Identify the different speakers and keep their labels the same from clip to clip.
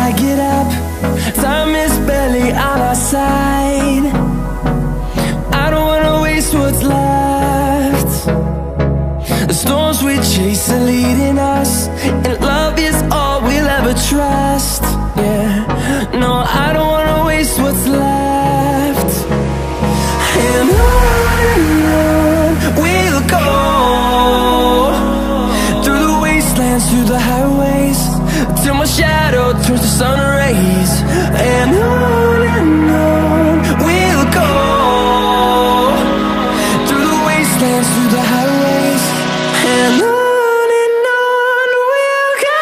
Speaker 1: I get up. Time is barely on our side. I don't wanna waste what's left. The storms we chase are leading us, and love is all we'll ever trust. Yeah, no, I don't wanna waste what's left. And on we'll go, through the wastelands, through the highways, till my shadow turns to sun rays. And on we'll go, through the wastelands, through the highways, and on we'll go.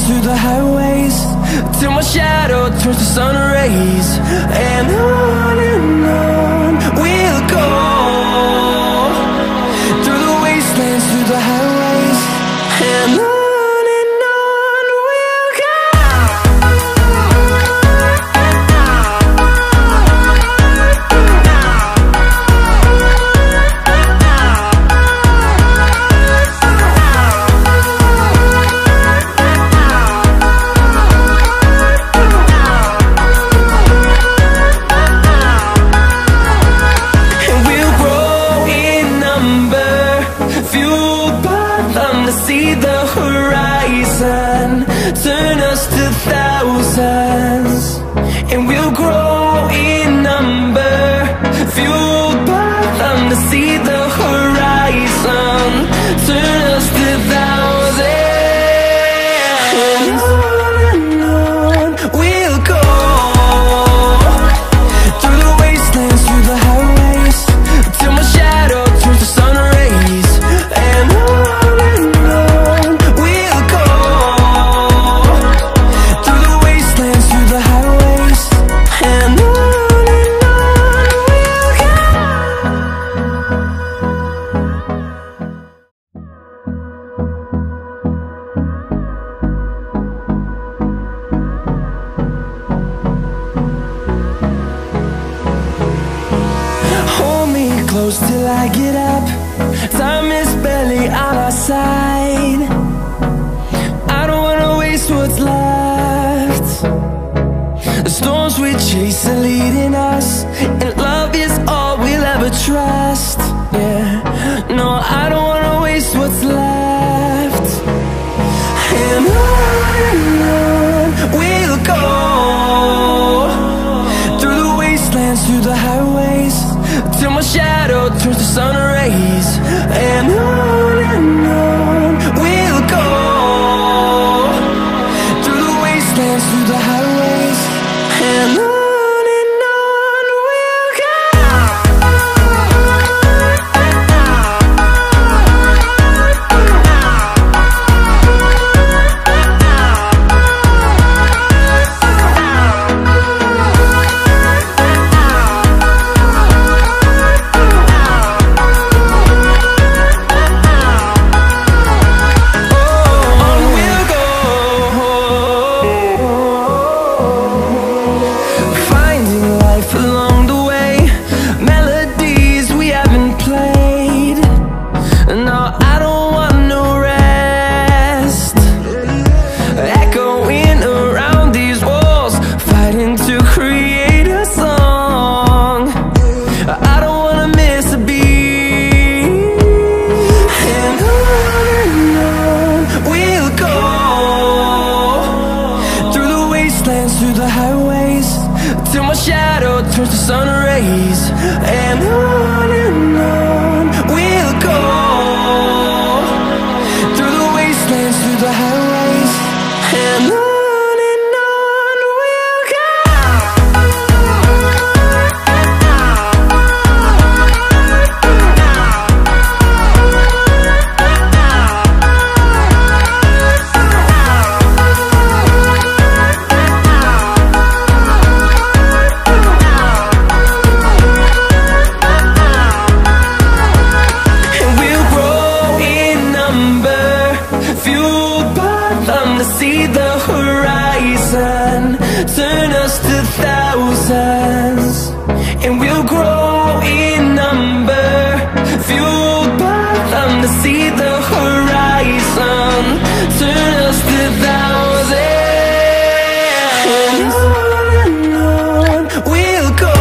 Speaker 1: Through the highways, till my shadow turns to sun rays. And on we'll go, through the wastelands, through the highways, and on we'll go. See the horizon turn us to thousands, and we'll grow in number, fueled by them. To see the horizon turn us to thousands, and on we'll go, through the wastelands, through the highways, till my shadow turns to sun rays. And close till I get up. Time is barely on our side. I don't wanna waste what's left. The storms we chase are leading us, and love is all we'll ever trust. Yeah, no, I don't wanna waste what's left. And on we'll go, through the wastelands, through the highways, till my shadow turns to sun rays. And on we'll go, through the wastelands, through the highways, and on we'll go. Through the highways, till my shadow turns to sun rays, and on we'll go, through the wastelands, through the highways, and on we'll go. See the horizon, turn us to thousands, and we'll grow in number, fueled by them. To see the horizon, turn us to thousands, and on we'll go,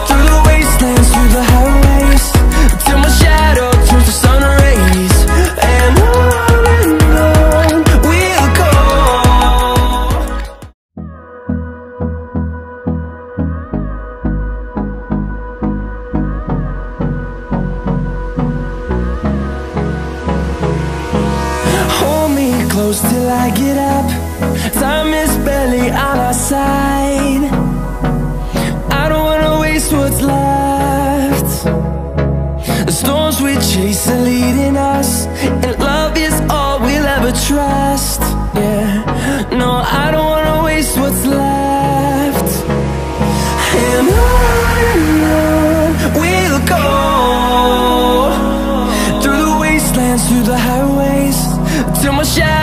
Speaker 1: through the wastelands, through the highways, till my shadow turns to sun rays, and close till I get up. Time is barely on our side. I don't wanna waste what's left. The storms we chase are leading us, and love is all we'll ever trust. Yeah, no, I don't wanna waste what's left. And on we'll go, through the wastelands, through the highways, till my shadow